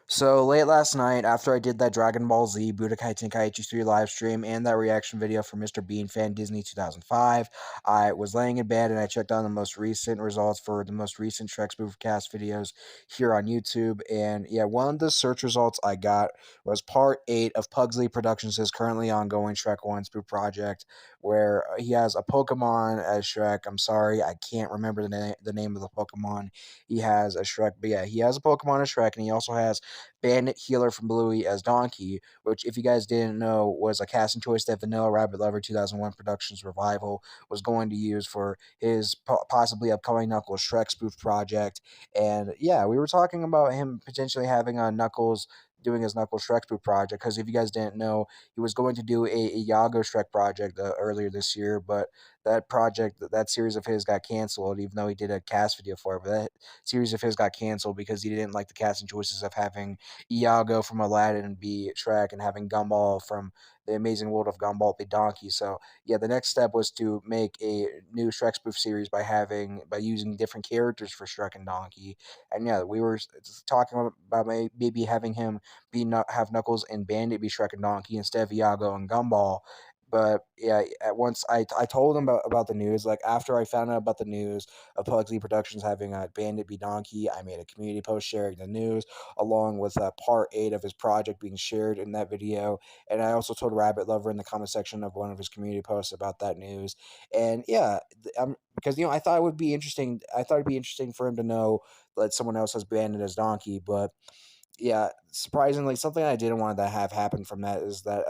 So late last night, after I did that Dragon Ball Z Budokai Tenkaichi 3 live stream and that reaction video for Mr. Bean Fan Disney 2005, I was laying in bed and I checked on the most recent results for the most recent Shrek Spoofcast videos here on YouTube. And yeah, one of the search results I got was part 8 of Pugsley Productions' currently ongoing Shrek 1 spoof project, where he has a Pokemon as Shrek. I'm sorry, I can't remember the name of the Pokemon. He has a Shrek, but yeah, he has a Pokemon as Shrek, and he also has Bandit Healer from Bluey as Donkey, which, if you guys didn't know, was a casting choice that Vanilla Rabbit Lover 2001 Productions Revival was going to use for his possibly upcoming Knuckles Shrek spoof project. And yeah, we were talking about him potentially having a Knuckles doing his Knuckles Shrek spoof project, because if you guys didn't know, he was going to do a Yago Shrek project earlier this year, but that project, that series of his got canceled, even though he did a cast video for it. But that series of his got canceled because he didn't like the casting choices of having Iago from Aladdin be Shrek and having Gumball from The Amazing World of Gumball be Donkey. So yeah, the next step was to make a new Shrek spoof series by using different characters for Shrek and Donkey. And yeah, we were talking about maybe having him have Knuckles and Bandit be Shrek and Donkey instead of Iago and Gumball. But yeah, at once I told him about the news. Like, after I found out about the news of Pugsley Productions having a Bandit be Donkey, I made a community post sharing the news, along with part 8 of his project being shared in that video. And I also told Rabbit Lover in the comment section of one of his community posts about that news. And yeah, because I thought it would be interesting. I thought it'd be interesting for him to know that someone else has Bandit as Donkey, but yeah, surprisingly, something I didn't want to have happen from that is that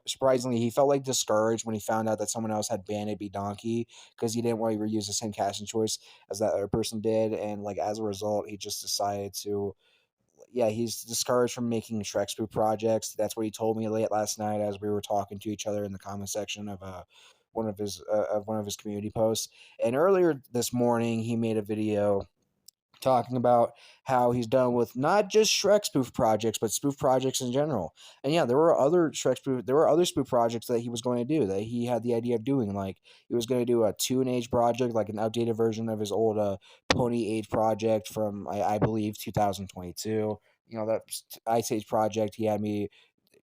surprisingly, he felt like discouraged when he found out that someone else had Bandit be Donkey, because he didn't want to reuse the same casting choice as that other person did, and like as a result, he just decided to. Yeah, he's discouraged from making Shrek spoof projects. That's what he told me late last night as we were talking to each other in the comment section of one of his community posts. And earlier this morning, he made a video talking about how he's done with not just Shrek spoof projects, but spoof projects in general. And yeah, there were other spoof projects that he was going to do, that he had the idea of doing. Like, he was going to do a Toon Age project, like an updated version of his old Pony Age project from I believe 2022. That Ice Age project. Had me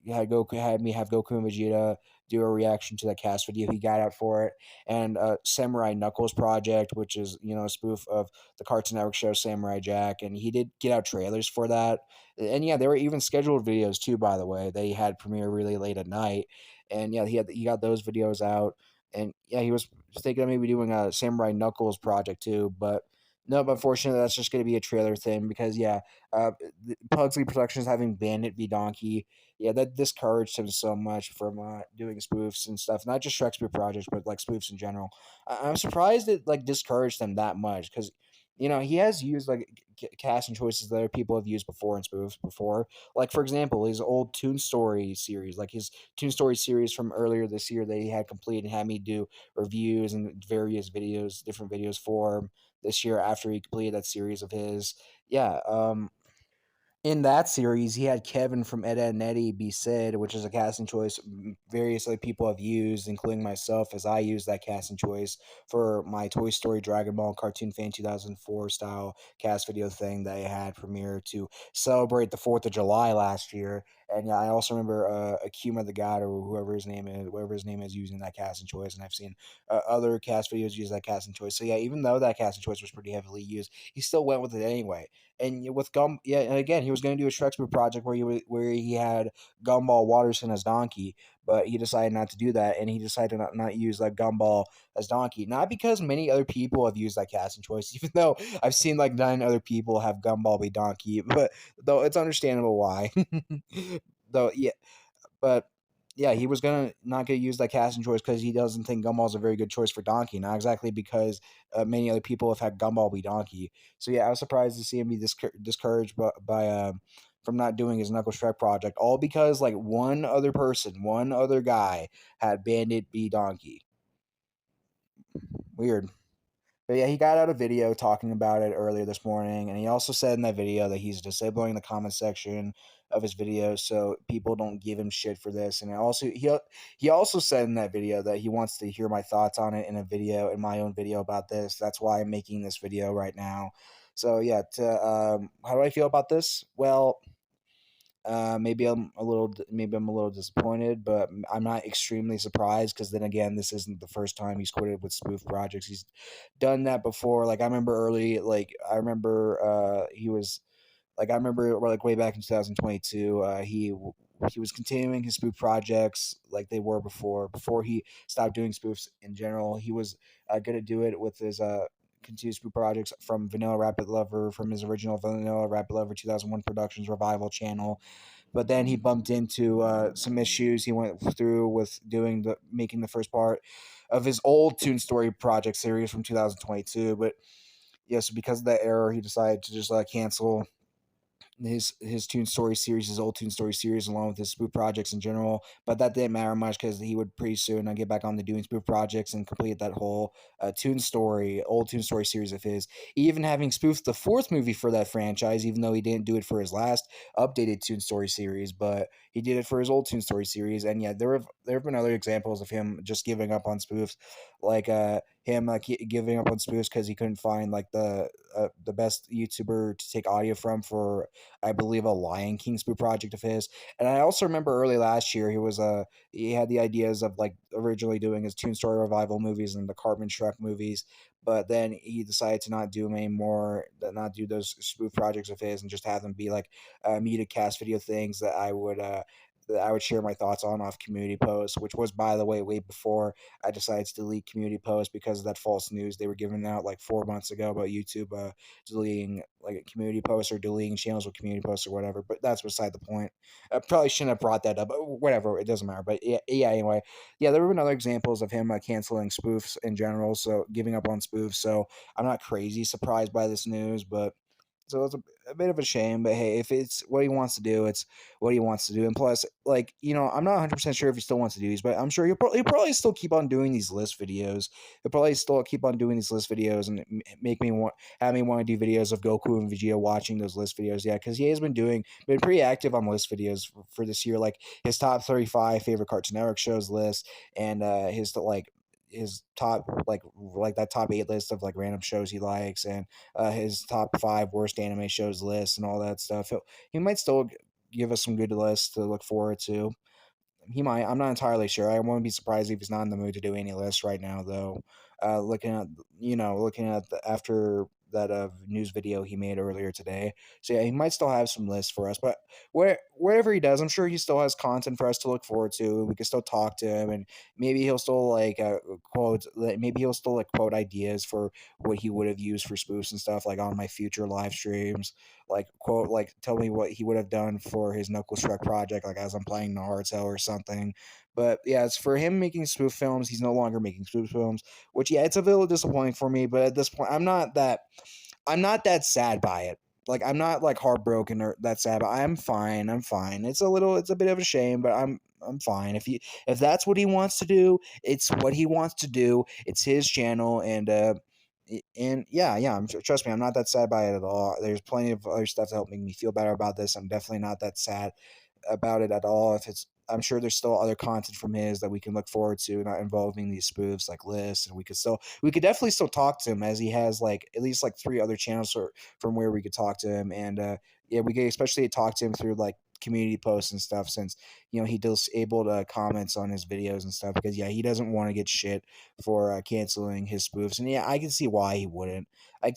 have Goku and Vegeta do a reaction to that cast video he got out for it, and Samurai Knuckles project, which is a spoof of the Cartoon Network show Samurai Jack, and he did get out trailers for that. And yeah, there were even scheduled videos too. By the way, they had premiere really late at night, and yeah, he got those videos out, and yeah, he was thinking of maybe doing a Samurai Knuckles project too, but. No, but unfortunately, that's just going to be a trailer thing because, yeah, Pugsley Productions having Bandit v Donkey, yeah, that discouraged him so much from doing spoofs and stuff. Not just Shrek spoof projects, but like spoofs in general. I'm surprised it like discouraged him that much because he has used like casting choices that other people have used before in spoofs before. Like, for example, his old Toon Story series, like his Toon Story series from earlier this year that he had complete and had me do reviews and various videos, different videos for him this year after he completed that series of his. Yeah, in that series, he had Kevin from Ed, Edd n Eddy be Sid, which is a casting choice various other people have used, including myself, as I used that casting choice for my Toy Story Dragon Ball Cartoon Fan 2004 style cast video thing that I had premiere to celebrate the 4th of July last year. And yeah, I also remember Akuma the God, or whatever his name is, using that casting choice. And I've seen other cast videos use that casting choice. So yeah, even though that casting choice was pretty heavily used, he still went with it anyway. And with yeah, and again, he was going to do a Shrek project where he had Gumball Watterson as Donkey, but he decided not to do that, and he decided to not use like Gumball as Donkey. Not because many other people have used that casting choice, even though I've seen like 9 other people have Gumball be Donkey, but though it's understandable why. though yeah, but yeah, he was gonna not gonna use that casting choice because he doesn't think Gumball's a very good choice for Donkey. Not exactly because many other people have had Gumball be Donkey. So yeah, I was surprised to see him be discouraged by from not doing his Knuckles Shrek project, all because like one other guy had Bandit be Donkey. Weird. But yeah, he got out a video talking about it earlier this morning, and he also said in that video that he's disabling the comment section of his video so people don't give him shit for this. And he also said in that video that he wants to hear my thoughts on it in my own video about this. That's why I'm making this video right now. So yeah, how do I feel about this? Well, maybe I'm a little disappointed, but I'm not extremely surprised because then again, this isn't the first time he's quitted with spoof projects. He's done that before. Like I remember early, like I remember he was like I remember like way back in 2022, he was continuing his spoof projects like they were before he stopped doing spoofs in general. He was going to do it with his continued spoof projects from Vanilla Rapid Lover, from his original Vanilla Rapid Lover 2001 Productions Revival channel. But then he bumped into some issues he went through with doing the making the first part of his old Toon Story project series from 2022. But yeah, so because of that error, he decided to just cancel his Toon Story series, his old Toon Story series, along with his spoof projects in general. But that didn't matter much because he would pretty soon get back on to doing spoof projects and complete that whole old Toon Story series of his. Even having spoofed the fourth movie for that franchise, even though he didn't do it for his last updated Toon Story series, but he did it for his old Toon Story series. And yeah, there have been other examples of him just giving up on spoofs, like him giving up on spoofs because he couldn't find like the best YouTuber to take audio from for I believe a Lion King spoof project of his. And I also remember early last year he had the ideas of like originally doing his Toon Story revival movies and the Carbon Shrek movies, but then he decided to not do them anymore, not do those spoof projects of his, and just have them be like muted cast video things that I would share my thoughts on off community posts, which was, by the way before I decided to delete community posts because of that false news they were giving out like 4 months ago about YouTube deleting like community posts or deleting channels with community posts or whatever. But that's beside the point. I probably shouldn't have brought that up, but whatever, it doesn't matter. But yeah. Anyway, yeah, there have been other examples of him canceling spoofs in general, so giving up on spoofs. So I'm not crazy surprised by this news, but so it's a bit of a shame, but hey, if it's what he wants to do, it's what he wants to do. And plus, like, I'm not 100% sure if he still wants to do these, but I'm sure he'll probably still keep on doing these list videos. He'll probably still keep on doing these list videos and have me want to do videos of Goku and Vegeta watching those list videos. Yeah, because he has been pretty active on list videos for this year, like his top 35 favorite Cartoon Network shows list and his top like that top 8 list of like random shows he likes and his top 5 worst anime shows list and all that stuff. He might still give us some good lists to look forward to. He might. I'm not entirely sure. I won't be surprised if he's not in the mood to do any lists right now, though. Looking at after that news video he made earlier today. So yeah, he might still have some lists for us. But wherever he does, I'm sure he still has content for us to look forward to. We can still talk to him, and maybe he'll still quote. Maybe he'll still quote ideas for what he would have used for spoofs and stuff, like on my future live streams. Tell me what he would have done for his Knuckles Shrek project, like as I'm playing Naruto or something. But yeah, it's for him making spoof films. He's no longer making spoof films, which yeah, it's a little disappointing for me. But at this point, I'm not that sad by it. Like I'm not like heartbroken or that sad. But I'm fine. I'm fine. It's a bit of a shame, but I'm fine. If that's what he wants to do, it's what he wants to do. It's his channel, and yeah, trust me, I'm not that sad by it at all. There's plenty of other stuff to help make me feel better about this. I'm definitely not that sad about it at all. I'm sure there's still other content from his that we can look forward to, not involving these spoofs like lists, and we could definitely still talk to him as he has like at least like 3 other channels from where we could talk to him, and yeah, we could especially talk to him through like community posts and stuff since he disabled comments on his videos and stuff because yeah, he doesn't want to get shit for canceling his spoofs. And yeah, I can see why he wouldn't. I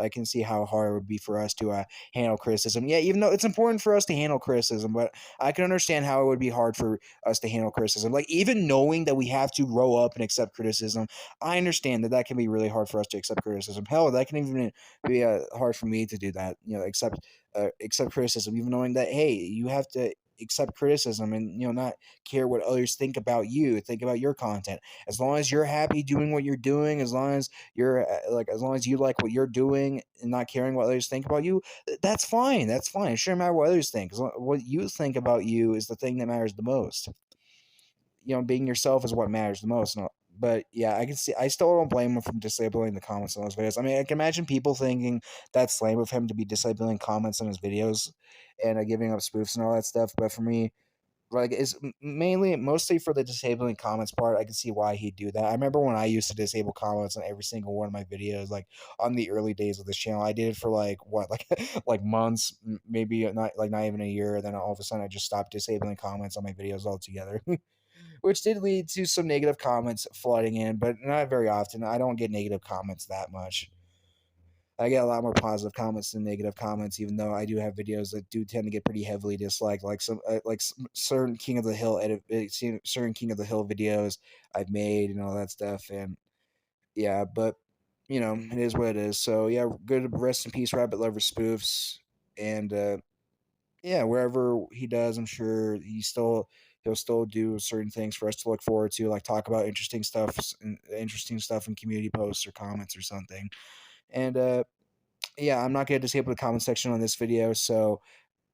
can see how hard it would be for us to handle criticism. Yeah, even though it's important for us to handle criticism, but I can understand how it would be hard for us to handle criticism. Like even knowing that we have to grow up and accept criticism, I understand that can be really hard for us to accept criticism. Hell, that can even be hard for me to do that. Accept criticism, even knowing that hey, you have to accept criticism and not care what others think about you, think about your content. As long as you're happy doing what you're doing, as long as as long as you like what you're doing and not caring what others think about you, that's fine. That's fine. It shouldn't matter what others think. What you think about you is the thing that matters the most. Being yourself is what matters the most. But yeah, I can see. I still don't blame him for disabling the comments on those videos. I mean, I can imagine people thinking that's lame of him to be disabling comments on his videos and giving up spoofs and all that stuff. But for me, like it's mainly mostly for the disabling comments part. I can see why he'd do that. I remember when I used to disable comments on every single one of my videos, like on the early days of this channel. I did it for like what, like like months, maybe not even a year. Then all of a sudden, I just stopped disabling comments on my videos altogether, which did lead to some negative comments flooding in, but not very often. I don't get negative comments that much. I get a lot more positive comments than negative comments, even though I do have videos that do tend to get pretty heavily disliked, like some certain King of the Hill certain King of the Hill videos I've made and all that stuff, and yeah, but it is what it is. So yeah, good rest in peace, Rabbit Lover Spoofs, and yeah, wherever he does, I'm sure he'll still do certain things for us to look forward to, like talk about interesting stuff in community posts or comments or something, and yeah, I'm not going to disable the comment section on this video. So,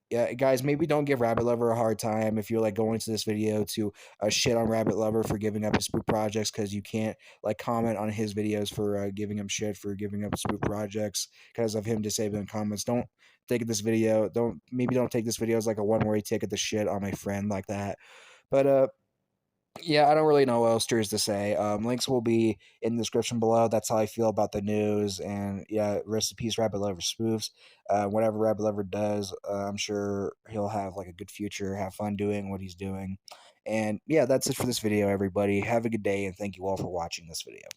yeah, guys, maybe don't give Rabbit Lover a hard time if you're like going to this video to shit on Rabbit Lover for giving up his spoof projects because you can't like comment on his videos for giving him shit for giving up spoof projects because of him disabling comments. Don't take this video. Don't take this video as like a one-way ticket to shit on my friend like that. But yeah, I don't really know what else there is to say. Links will be in the description below. That's how I feel about the news. And yeah, rest in peace, Rabbit Lover Spoofs. Whatever Rabbit Lover does, I'm sure he'll have like a good future, have fun doing what he's doing. And yeah, that's it for this video, everybody. Have a good day, and thank you all for watching this video.